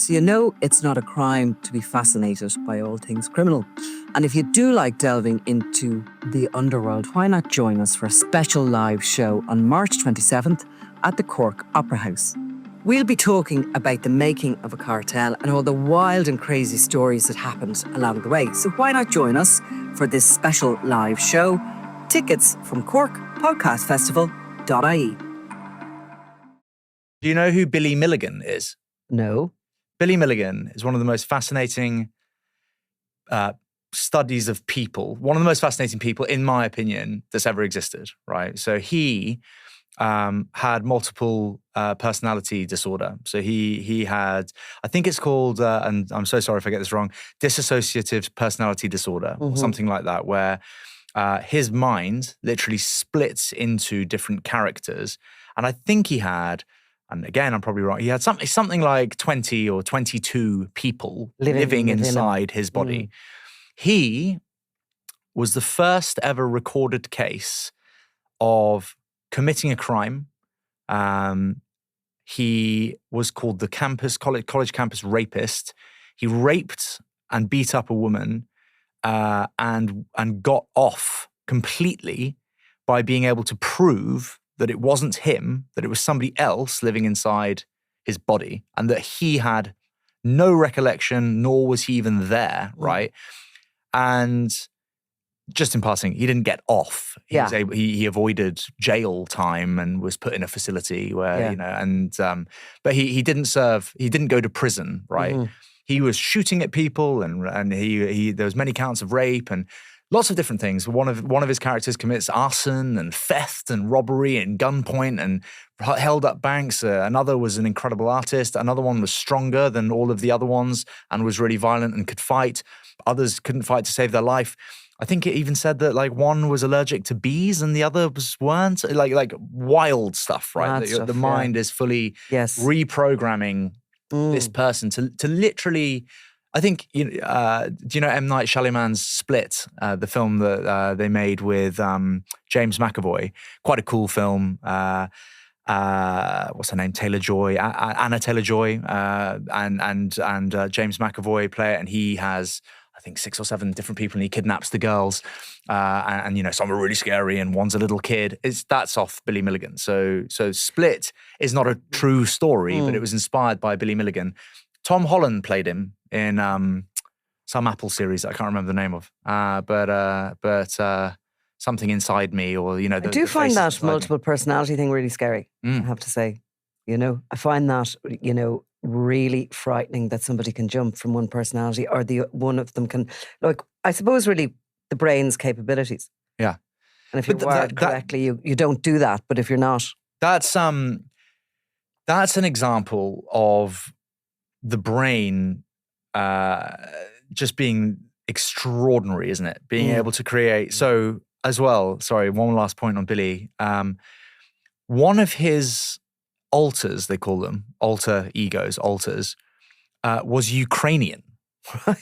So you know it's not a crime to be fascinated by all things criminal. And if you do like delving into the underworld, why not join us for a special live show on March 27th at the Cork Opera House? We'll be talking about the making of a cartel and all the wild and crazy stories that happened along the way. So why not join us for this special live show? Tickets from corkpodcastfestival.ie. Do you know who Billy Milligan is? No. Billy Milligan is one of the most fascinating studies of people, one of the most fascinating people, in my opinion, that's ever existed, right? So he had multiple personality disorder. So he had, I think it's called, and I'm so sorry if I get this wrong, dissociative personality disorder, or something like that, where his mind literally splits into different characters. And I think he had, and again, I'm probably wrong, he had something like 20 or 22 people living inside his body. He was the first ever recorded case of committing a crime. He was called the college campus rapist. He raped and beat up a woman and got off completely by being able to prove that it wasn't him, that it was somebody else living inside his body, and that he had no recollection, nor was he even there, right? And just in passing, he didn't get off. He avoided jail time and was put in a facility where, but he didn't go to prison, right? He was shooting at people and there was many counts of rape and lots of different things. One of his characters commits arson and theft and robbery and gunpoint and held up banks. Another was an incredible artist. Another one was stronger than all of the other ones and was really violent and could fight. Others couldn't fight to save their life. I think it even said that like one was allergic to bees and the other weren't. Like wild stuff, right? The mind is fully reprogramming this person to literally. I think, do you know M. Night Shyamalan's Split, the film that they made with James McAvoy? Quite a cool film. What's her name? Taylor-Joy, Anna Taylor-Joy, and James McAvoy play it, and he has, I think, 6 or 7 different people, and he kidnaps the girls, and some are really scary, and one's a little kid. That's off Billy Milligan. So Split is not a true story, but it was inspired by Billy Milligan. Tom Holland played him in some Apple series that I can't remember the name of, but Something Inside Me, or I do find that multiple personality thing really scary. I have to say, I find that really frightening that somebody can jump from one personality or one of them can, I suppose really the brain's capabilities. Yeah, and if you're wired correctly, you don't do that. But if you're not, that's an example of the brain just being extraordinary, isn't it? Being able to create. So as well, sorry, one last point on Billy. One of his alters, they call them, alter egos, alters, was Ukrainian,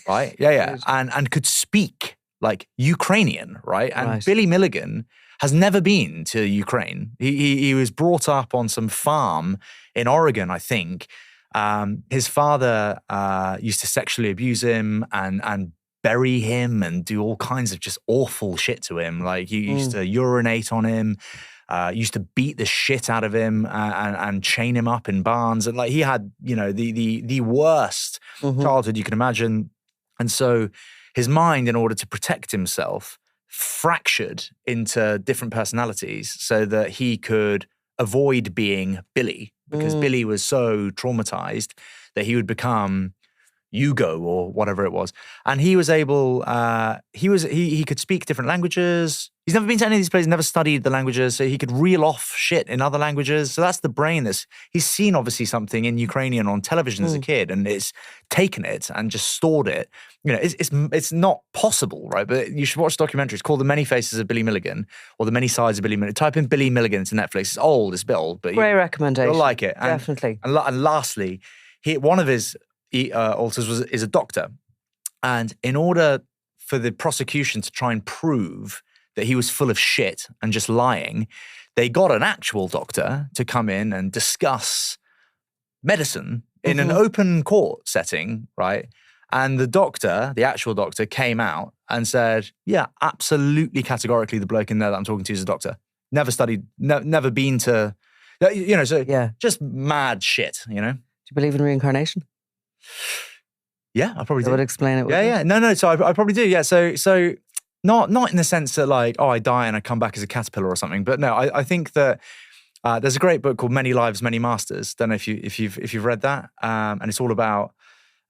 right? Yeah. And could speak like Ukrainian, right? And Billy Milligan has never been to Ukraine. He was brought up on some farm in Oregon, I think. His father used to sexually abuse him and bury him and do all kinds of just awful shit to him. Like he used to urinate on him, used to beat the shit out of him and chain him up in barns. And like he had, the worst childhood you can imagine. And so his mind, in order to protect himself, fractured into different personalities so that he could avoid being Billy. Because Billy was so traumatized that he would become Hugo or whatever it was. And he was able, he could speak different languages. He's never been to any of these places, never studied the languages, so he could reel off shit in other languages. So that's the brain. He's seen obviously something in Ukrainian on television as a kid, and it's taken it and just stored it. It's not possible, right? But you should watch documentaries called The Many Faces of Billy Milligan or The Many Sides of Billy Milligan. Type in Billy Milligan into Netflix. It's old, it's a bit old, but great recommendation. You'll like it. Definitely. And lastly, one of his alters is a doctor. And in order for the prosecution to try and prove that he was full of shit and just lying, they got an actual doctor to come in and discuss medicine in an open court setting, right? And the actual doctor came out and said, yeah, absolutely categorically the bloke in there that I'm talking to is a doctor. Never studied, never been to, just mad shit, Do you believe in reincarnation? Yeah, I probably do. That would explain it. Yeah. No. So I probably do. Yeah. So not in the sense that like, oh, I die and I come back as a caterpillar or something. But no, I think that there's a great book called Many Lives, Many Masters. Don't know if you've read that. And it's all about.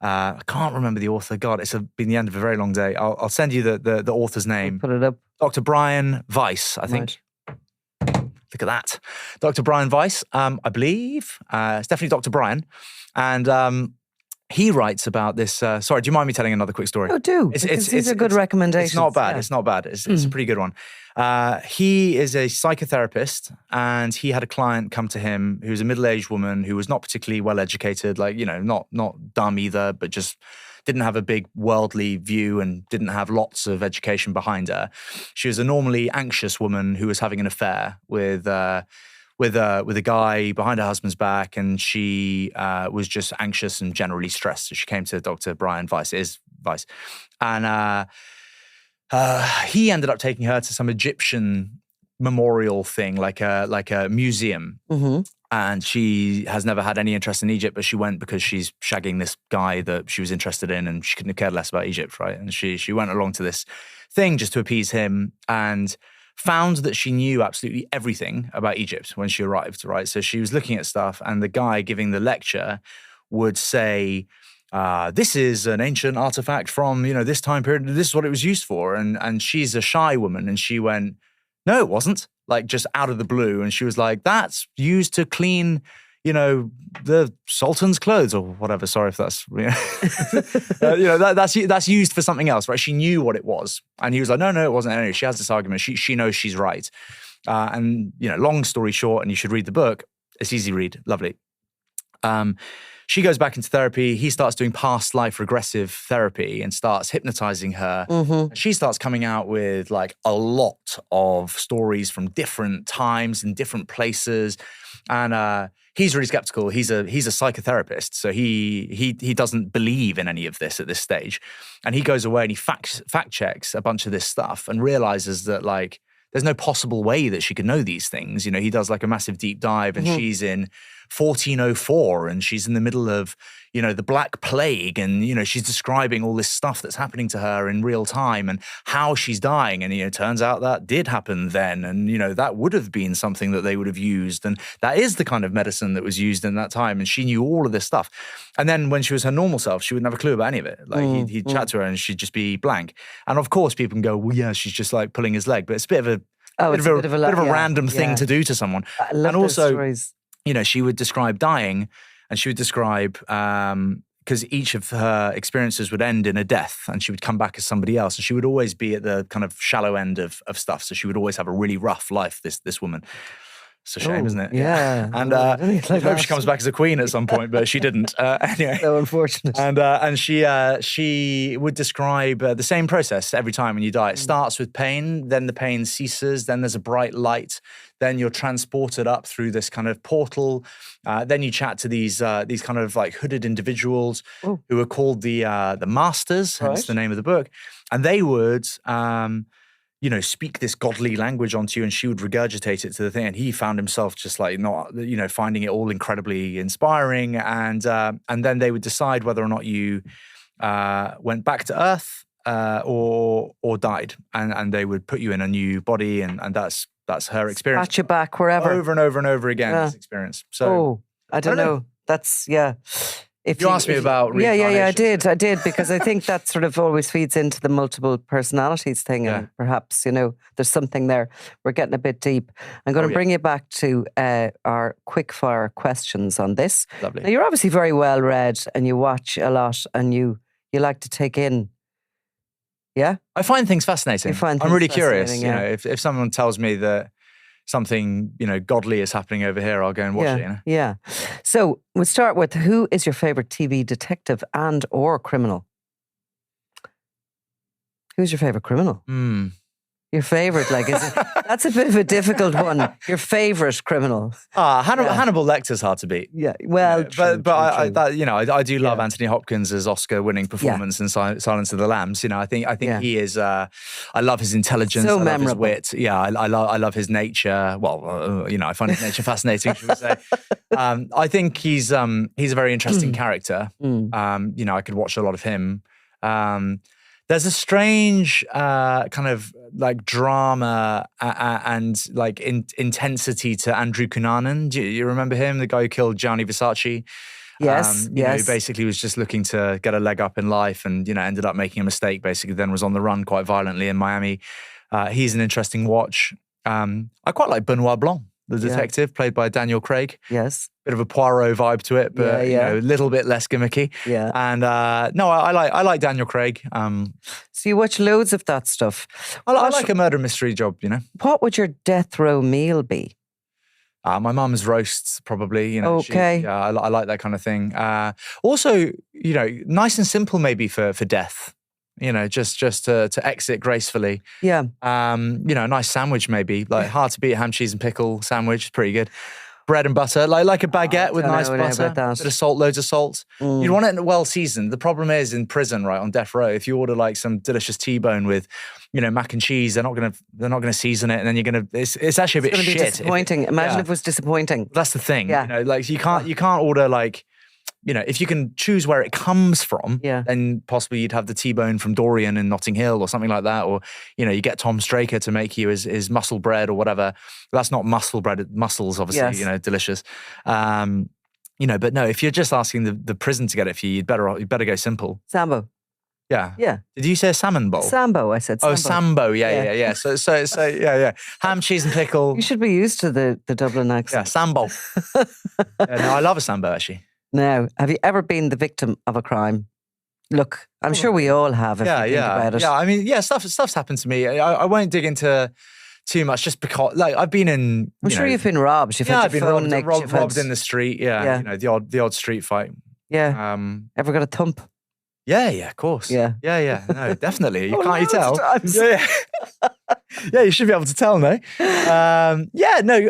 I can't remember the author. God, it's been the end of a very long day. I'll send you the author's name. I'll put it up. Dr. Brian Weiss, I think. Right. Look at that. Dr. Brian Weiss, I believe. It's definitely Dr. Brian. And he writes about this. Sorry, do you mind me telling another quick story? Oh, do. These are good recommendations. It's not bad. Yeah. It's not bad. It's a pretty good one. He is a psychotherapist, and he had a client come to him who was a middle-aged woman who was not particularly well-educated, like, not dumb either, but just didn't have a big worldly view and didn't have lots of education behind her. She was a normally anxious woman who was having an affair with a guy behind her husband's back, and she was just anxious and generally stressed. So she came to Dr. Brian Weiss, and he ended up taking her to some Egyptian memorial thing, like a museum. Mm-hmm. And she has never had any interest in Egypt, but she went because she's shagging this guy that she was interested in, and she couldn't have cared less about Egypt, right? And she went along to this thing just to appease him, and found that she knew absolutely everything about Egypt when she arrived, right? So she was looking at stuff, and the guy giving the lecture would say, this is an ancient artifact from, this time period. This is what it was used for. And she's a shy woman. And she went, no, it wasn't. Like, just out of the blue. And she was like, that's used to clean, the Sultan's clothes or whatever. Sorry if that's, that's used for something else, right? She knew what it was. And he was like, no, it wasn't. Anyway, she has this argument. She knows she's right. And long story short, and you should read the book. It's easy read. Lovely. She goes back into therapy. He starts doing past life regressive therapy and starts hypnotizing her. Mm-hmm. She starts coming out with like a lot of stories from different times and different places. And he's really skeptical. He's a psychotherapist, so he doesn't believe in any of this at this stage. And he goes away and he fact checks a bunch of this stuff and realizes that like there's no possible way that she could know these things. He does like a massive deep dive, and she's in 1404, and she's in the middle of, the Black Plague, and, she's describing all this stuff that's happening to her in real time and how she's dying. And, it turns out that did happen then. And, that would have been something that they would have used. And that is the kind of medicine that was used in that time. And she knew all of this stuff. And then when she was her normal self, she wouldn't have a clue about any of it. Like he'd chat to her and she'd just be blank. And of course people can go, well, yeah, she's just like pulling his leg, but it's a bit of a random thing to do to someone. I love those stories. She would describe dying, and she would describe, because each of her experiences would end in a death, and she would come back as somebody else, and she would always be at the kind of shallow end of stuff. So she would always have a really rough life, this woman. It's a shame, isn't it? Yeah. And I hope she comes back as a queen at some point, but she didn't. Anyway. So unfortunate. And she would describe the same process every time when you die. It starts with pain, then the pain ceases, then there's a bright light, then you're transported up through this kind of portal. Then you chat to these kind of like hooded individuals who are called the masters, hence the name of the book. And they would speak this godly language onto you, and she would regurgitate it to the thing. And he found himself just like not, finding it all incredibly inspiring. And then they would decide whether or not you went back to Earth or died. And they would put you in a new body, and that's her experience. Patch you back wherever. Over and over and over again, this experience. So I don't know. That's, yeah. If you asked me about reincarnation. I did, because I think that sort of always feeds into the multiple personalities thing, and perhaps, there's something there. We're getting a bit deep. I'm going to bring you back to our quickfire questions on this. Lovely. Now, you're obviously very well read, and you watch a lot, and you like to take in. Yeah? I find things fascinating. I'm really curious. Yeah. If someone tells me that something, godly is happening over here, I'll go and watch it. Yeah. So we'll start with, who is your favorite TV detective and or criminal? Who's your favorite criminal? Your favourite, like, that's a bit of a difficult one. Your favourite criminal. Hannibal Lecter's hard to beat. Yeah, well, true, I do love Anthony Hopkins' Oscar-winning performance in Silence of the Lambs. I think he is. I love his intelligence. So I love memorable. his wit. Yeah, I love his nature. Well, I find his nature fascinating. Should we say? I think he's a very interesting character. I could watch a lot of him. There's a strange kind of like drama and like intensity to Andrew Cunanan. Do you remember him? The guy who killed Gianni Versace? Yes, He basically was just looking to get a leg up in life and, ended up making a mistake, basically, then was on the run quite violently in Miami. He's an interesting watch. I quite like Benoit Blanc, the detective, played by Daniel Craig. Yes. Bit of a Poirot vibe to it, but a little bit less gimmicky. Yeah. And I like Daniel Craig. So you watch loads of that stuff. I like a murder mystery job, What would your death row meal be? My mum's roasts, probably. Okay. I like that kind of thing. Also, nice and simple maybe for death. Just to exit gracefully. Yeah. A nice sandwich maybe, like hard to beat ham, cheese and pickle sandwich, pretty good. Bread and butter, like a baguette with nice butter, bit of salt, loads of salt. You'd want it well seasoned. The problem is in prison, right, on death row, if you order like some delicious T-bone with, mac and cheese, they're not gonna season it, and then it's actually a bit shit. It's going to be disappointing. Imagine if it was disappointing. That's the thing. Yeah. You can't order like. If you can choose where it comes from, then possibly you'd have the T-bone from Dorian in Notting Hill or something like that. Or, you get Tom Straker to make you his muscle bread or whatever. That's not muscle bread, mussels, obviously, delicious. But no, if you're just asking the prison to get it for you, you'd better go simple. Sambo. Yeah. Yeah. Did you say a salmon bowl? Sambo, I said sambo. Oh, sambo. Yeah. So yeah. Ham, cheese and pickle. You should be used to the Dublin accent. Yeah, sambo. I love a sambo, actually. Now, have you ever been the victim of a crime? Look, I'm sure we all have if you think about it. Yeah, I mean, stuff's happened to me. I won't dig into too much just because, like, I've been in... I'm sure you've been robbed. You've had your phone nicked. Robbed in the street, the odd street fight. Yeah. Ever got a thump? Yeah, of course. Yeah. No, definitely. You Can't you tell? Yeah. Yeah, you should be able to tell, no?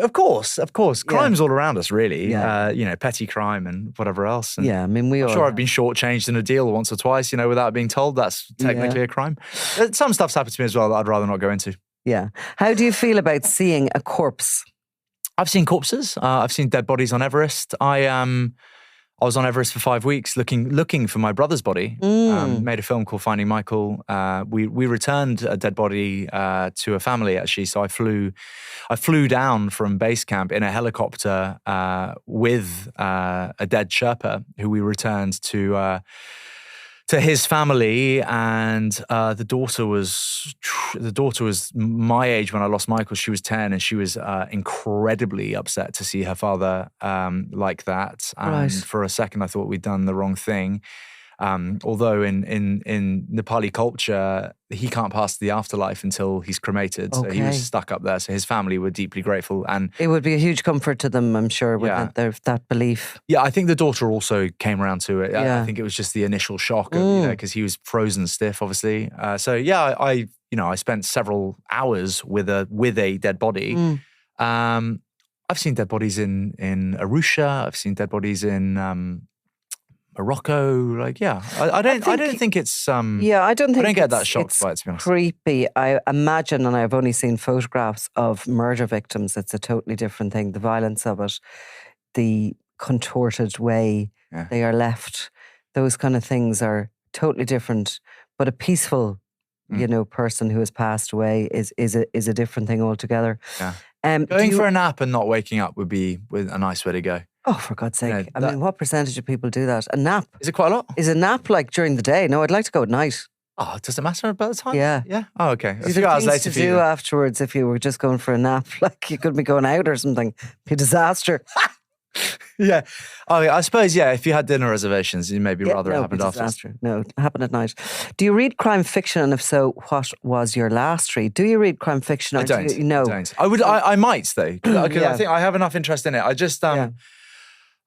Of course. Crime's all around us, really. Yeah. Petty crime and whatever else. And I mean, I'm sure I've been shortchanged in a deal once or twice, without being told. That's technically a crime. Some stuff's happened to me as well that I'd rather not go into. Yeah. How do you feel about seeing a corpse? I've seen corpses. I've seen dead bodies on Everest. I was on Everest for 5 weeks looking for my brother's body. Made a film called Finding Michael. We returned a dead body to a family, actually. So I flew down from base camp in a helicopter with a dead Sherpa who we returned to his family, and the daughter was my age when I lost Michael. She was 10, and she was incredibly upset to see her father like that. And for a second, I thought we'd done the wrong thing. Although in Nepali culture, he can't pass the afterlife until he's cremated. So he was stuck up there. So his family were deeply grateful. And it would be a huge comfort to them, I'm sure, with that belief. Yeah, I think the daughter also came around to it. I think it was just the initial shock, because he was frozen stiff, obviously. I spent several hours with a dead body. I've seen dead bodies in Arusha. I've seen dead bodies in Morocco, I don't think it's I don't get that shocked by it, to be honest. Creepy. I imagine, and I've only seen photographs of murder victims. It's a totally different thing. The violence of it, the contorted way they are left, those kind of things are totally different. But a peaceful, person who has passed away is a different thing altogether. Yeah. Going for a nap and not waking up would be a nice way to go. Oh, for God's sake. I mean, what percentage of people do that? A nap. Is it quite a lot? Is a nap like during the day? No, I'd like to go at night. Oh, does it matter about the time? Yeah. Yeah? Oh, okay. A few hours later to do afterwards if you were just going for a nap. Like you could be going out or something. It'd be a disaster. Yeah. Oh, I suppose, if you had dinner reservations, you'd maybe rather it happened after. No, it happened at night. Do you read crime fiction? And if so, what was your last read? Do you read crime fiction? Or I don't. No. I don't. I might, though. Because I think I have enough interest in it. I just...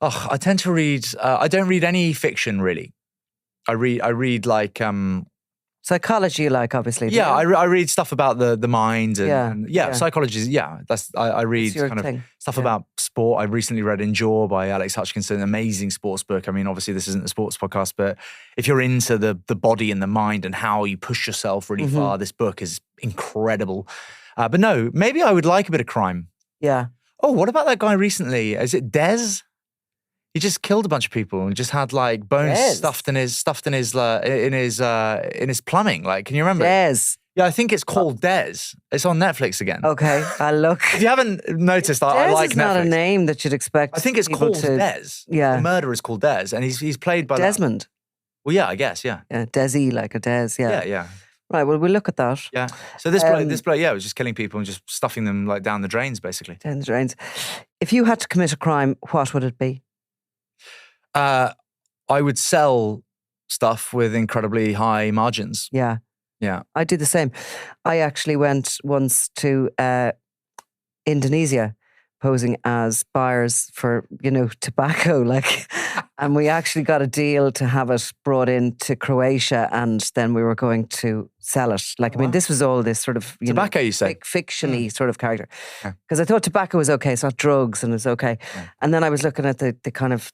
I tend to read. I don't read any fiction really. I read like Psychology you like, obviously. do Yeah, you? I read stuff about the mind and Yeah. psychology. I read your kind of thing. stuff Yeah. about sport. I recently read Endure by Alex Hutchinson, an amazing sports book. I mean, obviously this isn't a sports podcast, but if you're into the body and the mind and how you push yourself really far, this book is incredible. But no, maybe I would like a bit of crime. Yeah. Oh, what about that guy recently? Is it Des? He just killed a bunch of people and just had like bones Des? stuffed in his plumbing. Like, can you remember? Des. Yeah, I think it's called Des. It's on Netflix again. Okay, I'll look. If you haven't noticed, I Des like is Netflix. not a name that you'd expect. I think it's people called to, Des. Yeah. The murderer is called Des, and he's played by Desmond. Well, yeah, I guess, yeah. Yeah, Desi, like a Des. Yeah. Yeah. Right. Well, we'll look at that. Yeah. So this bloke, yeah, was just killing people and just stuffing them like down the drains, basically. Down the drains. If you had to commit a crime, what would it be? I would sell stuff with incredibly high margins. Yeah. Yeah. I do the same. I actually went once to Indonesia posing as buyers for, tobacco, and we actually got a deal to have it brought into Croatia, and then we were going to sell it. I mean, this was all this sort of, Tobacco, you say? Fiction-y sort of character. Yeah. Because I thought tobacco was okay, it's not drugs, and it's okay. Yeah. And then I was looking at the kind of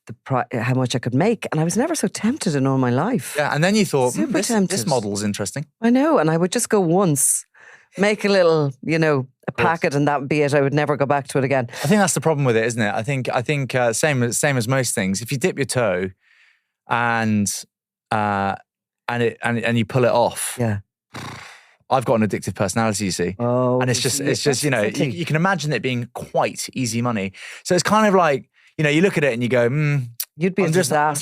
how much I could make, and I was never so tempted in all my life. Yeah, and then you thought, Super this tempted. model's interesting. I know, and I would just go once, make a little, a packet, and that would be it. I would never go back to it again. I think that's the problem with it, isn't it? I think same as most things. If you dip your toe and you pull it off. Yeah. I've got an addictive personality, you see. Oh, and it's just you can imagine it being quite easy money. So it's kind of like, you look at it and you go, you'd be I'm just not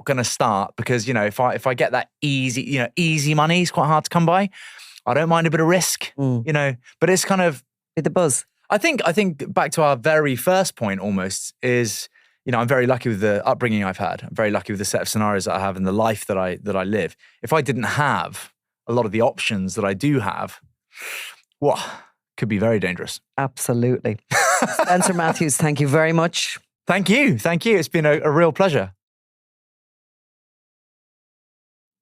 going to start because, if I get that easy money, it's quite hard to come by. I don't mind a bit of risk, but it's kind of the buzz. I think back to our very first point almost is, I'm very lucky with the upbringing I've had. I'm very lucky with the set of scenarios that I have and the life that I live. If I didn't have a lot of the options that I do have, could be very dangerous. Absolutely. Spencer Matthews, thank you very much. Thank you. It's been a real pleasure.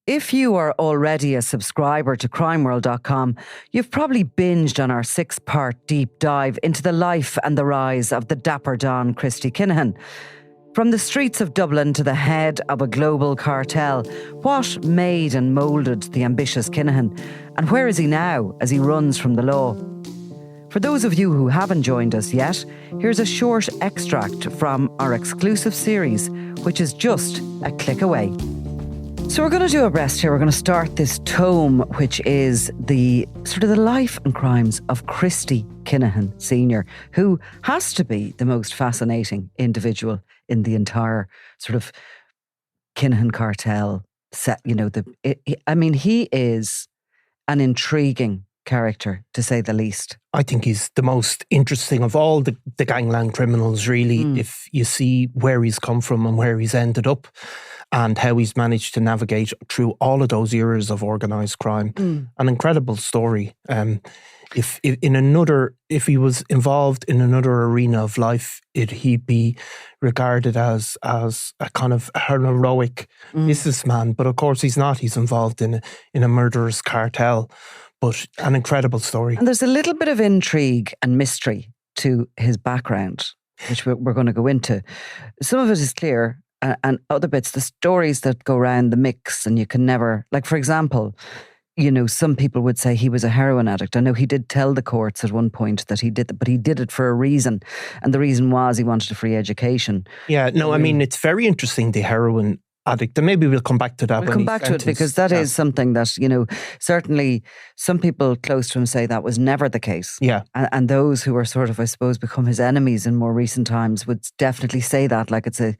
If you are already a subscriber to crimeworld.com, you've probably binged on our 6-part deep dive into the life and the rise of the dapper Don Christy Kinahan. From the streets of Dublin to the head of a global cartel, what made and moulded the ambitious Kinahan? And where is he now as he runs from the law? For those of you who haven't joined us yet, here's a short extract from our exclusive series, which is just a click away. So we're going to do a rest here. We're going to start this tome, which is the life and crimes of Christy Kinahan Sr., who has to be the most fascinating individual in the entire sort of Kinahan cartel set. He is an intriguing character, to say the least. I think he's the most interesting of all the gangland criminals, really, if you see where he's come from and where he's ended up and how he's managed to navigate through all of those eras of organised crime. An incredible story. If he was involved in another arena of life, he'd be regarded as a kind of heroic businessman. But of course he's not. He's involved in a murderous cartel. But an incredible story. And there's a little bit of intrigue and mystery to his background, which we're going to go into. Some of it is clear, and other bits, the stories that go around the mix, and you can never, for example, some people would say he was a heroin addict. I know he did tell the courts at one point that he did that, but he did it for a reason. And the reason was he wanted a free education. Yeah, no, I mean, it's very interesting, the heroin addict, and maybe we'll come back to that. We'll come back to it because that is something that, certainly some people close to him say that was never the case. Yeah. And those who are sort of, I suppose, become his enemies in more recent times would definitely say that like it's a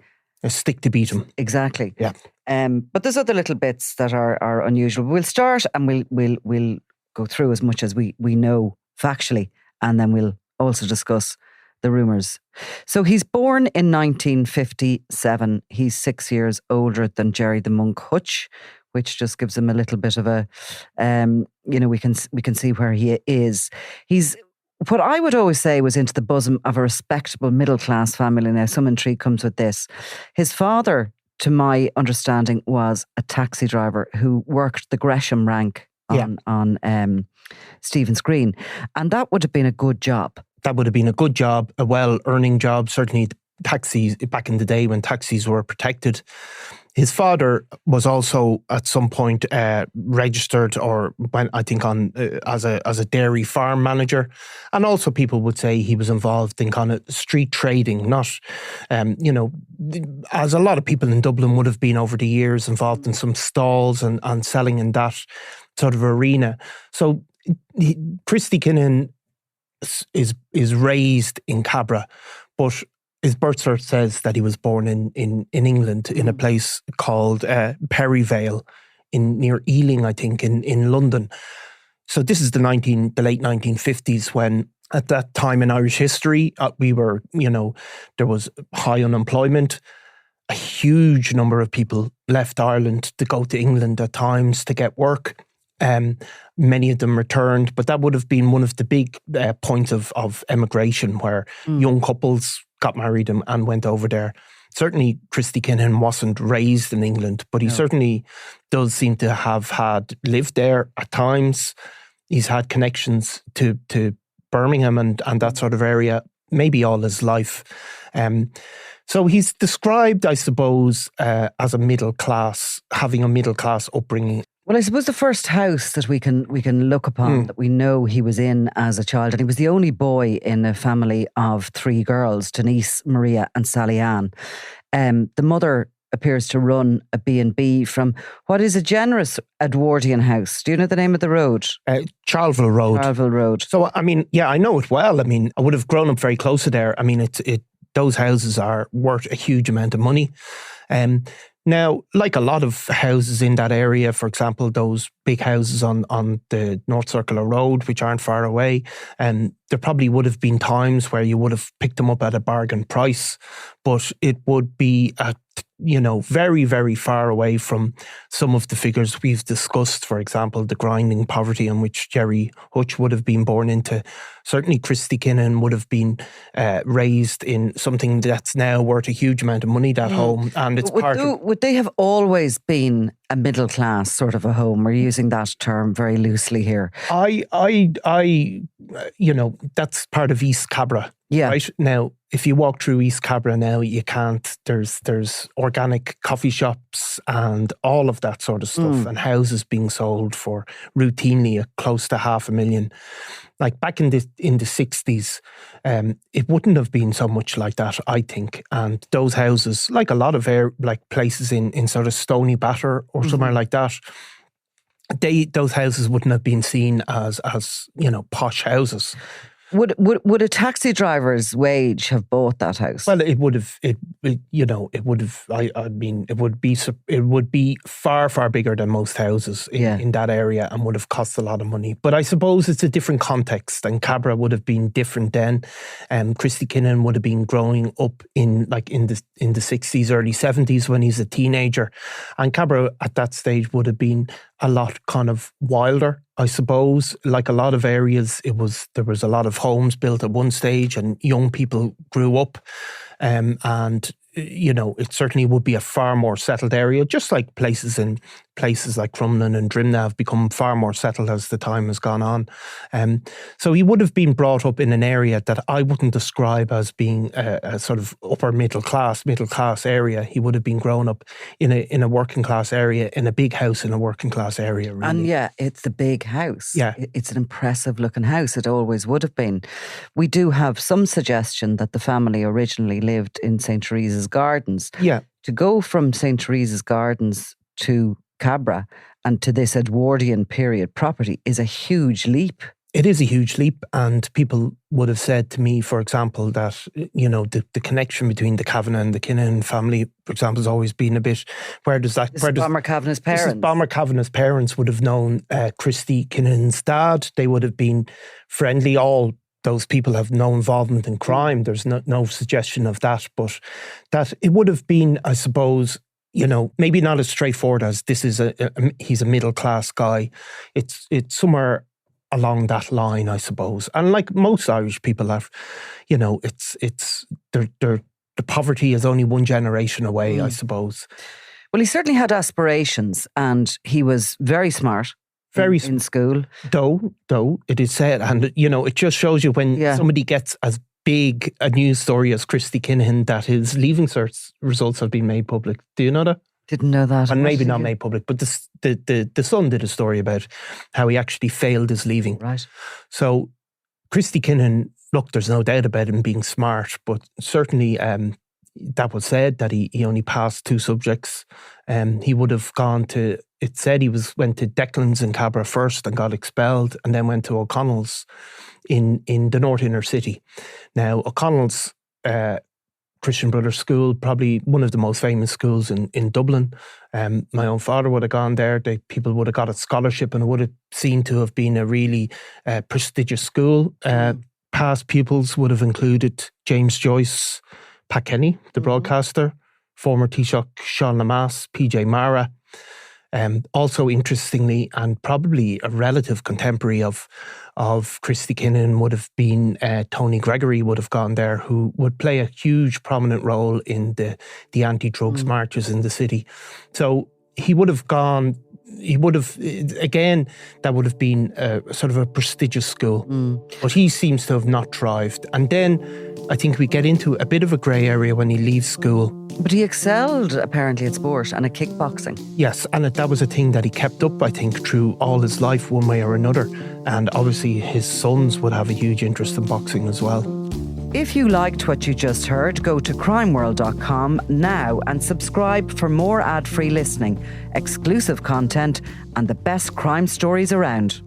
stick to beat him. Exactly. Yeah. But there's other little bits that are unusual. We'll start and we'll go through as much as we know factually, and then we'll also discuss the rumours. So he's born in 1957. He's 6 years older than Jerry the Monk Hutch, which just gives him a little bit of a, we can see where he is. He's what I would always say was into the bosom of a respectable middle class family. Now, some intrigue comes with this. His father to my understanding, was a taxi driver who worked the Gresham rank on Stephen's Green. And that would have been a good job. That would have been a good job, a well-earning job. Certainly taxis, back in the day when taxis were protected. His father was also at some point registered, or went, I think, on as a dairy farm manager, and also people would say he was involved in kind of street trading. Not, as a lot of people in Dublin would have been over the years, involved in some stalls and selling in that sort of arena. So Christy Kinahan is raised in Cabra, but his birth cert says that he was born in England, in a place called Perryvale, near Ealing, I think, in London. So this is the late 1950s, when at that time in Irish history, we were, there was high unemployment. A huge number of people left Ireland to go to England at times to get work. Many of them returned, but that would have been one of the big points of emigration, where young couples got married and went over there. Certainly Christy Kinahan wasn't raised in England, but he certainly does seem to have lived there at times. He's had connections to Birmingham and that sort of area, maybe all his life. So he's described, I suppose, as a middle class, having a middle class upbringing. Well, I suppose the first house that we can look upon that we know he was in as a child, and he was the only boy in a family of 3 girls, Denise, Maria and Sally Ann. The mother appears to run a B&B from what is a generous Edwardian house. Do you know the name of the road? Charleville Road. Charleville Road. So, I mean, yeah, I know it well. I mean, I would have grown up very close to there. I mean, those houses are worth a huge amount of money. Now, like a lot of houses in that area, for example, those big houses on the North Circular Road, which aren't far away, there probably would have been times where you would have picked them up at a bargain price, but it would be at very, very far away from some of the figures we've discussed. For example, the grinding poverty in which Jerry Hutch would have been born into. Certainly Christy Kinahan would have been raised in something that's now worth a huge amount of money, that home. And it's would they have always been a middle class sort of a home? We're using that term very loosely here. That's part of East Cabra. Yeah. Right now, if you walk through East Cabra now, you can't. There's organic coffee shops and all of that sort of stuff, and houses being sold for routinely close to $500,000. Like back in the 60s, it wouldn't have been so much like that, I think. And those houses, like a lot of places in sort of Stony Batter or somewhere like that, those houses wouldn't have been seen as posh houses. Would a taxi driver's wage have bought that house? Well, it would have. It would have. I mean, it would be far, far bigger than most houses in that area, and would have cost a lot of money. But I suppose it's a different context, and Cabra would have been different then. Christy Kinahan would have been growing up in the 60s, early 70s when he's a teenager, and Cabra at that stage would have been a lot kind of wilder, I suppose. Like a lot of areas, there was a lot of homes built at one stage, and young people grew up, and it certainly would be a far more settled area, just like places like Crumlin and Drimnagh have become far more settled as the time has gone on. So he would have been brought up in an area that I wouldn't describe as being a sort of upper middle class area. He would have been grown up in a working class area, in a big house in a working class area, really. And it's the big house. Yeah. It's an impressive looking house. It always would have been. We do have some suggestion that the family originally lived in St. Teresa's Gardens. Yeah. To go from St. Teresa's Gardens to Cabra and to this Edwardian period property is a huge leap. It is a huge leap, and people would have said to me, for example, that the connection between the Kavanagh and the Kinahan family, for example, has always been a bit. Bomber Kavanagh's parents. Bomber Kavanagh's parents would have known Christy Kinahan's dad. They would have been friendly. All those people have no involvement in crime. There's no suggestion of that, but that it would have been, I suppose, maybe not as straightforward as this is he's a middle class guy. It's somewhere along that line, I suppose. And like most Irish people have, they're the poverty is only one generation away, I suppose. Well, he certainly had aspirations, and he was very smart. In school. Though it is said, and it just shows you when somebody gets as big a news story as Christy Kinahan that his leaving cert results have been made public. Do you know that? Didn't know that. And maybe not made public, but the Sun did a story about how he actually failed his leaving. Right. So Christy Kinahan, look, there's no doubt about him being smart, but certainly that was said that he only passed 2 subjects. He would have gone to, it said he went to Declan's in Cabra first and got expelled, and then went to O'Connell's in the North Inner City. Now, O'Connell's Christian Brothers School, probably one of the most famous schools in Dublin. My own father would have gone there. People would have got a scholarship, and it would have seemed to have been a really prestigious school. Past pupils would have included James Joyce, Pat Kenny, the broadcaster, former Taoiseach Sean Lamass, PJ Mara. Also, interestingly, and probably a relative contemporary of Christy Kinahan would have been Tony Gregory would have gone there, who would play a huge prominent role in the anti-drugs marches in the city. So he would have gone, again, that would have been sort of a prestigious school. But he seems to have not thrived. And then I think we get into a bit of a grey area when he leaves school. But he excelled, apparently, at sport and at kickboxing. Yes, and that was a thing that he kept up, I think, through all his life, one way or another. And obviously his sons would have a huge interest in boxing as well. If you liked what you just heard, go to crimeworld.com now and subscribe for more ad-free listening, exclusive content, and the best crime stories around.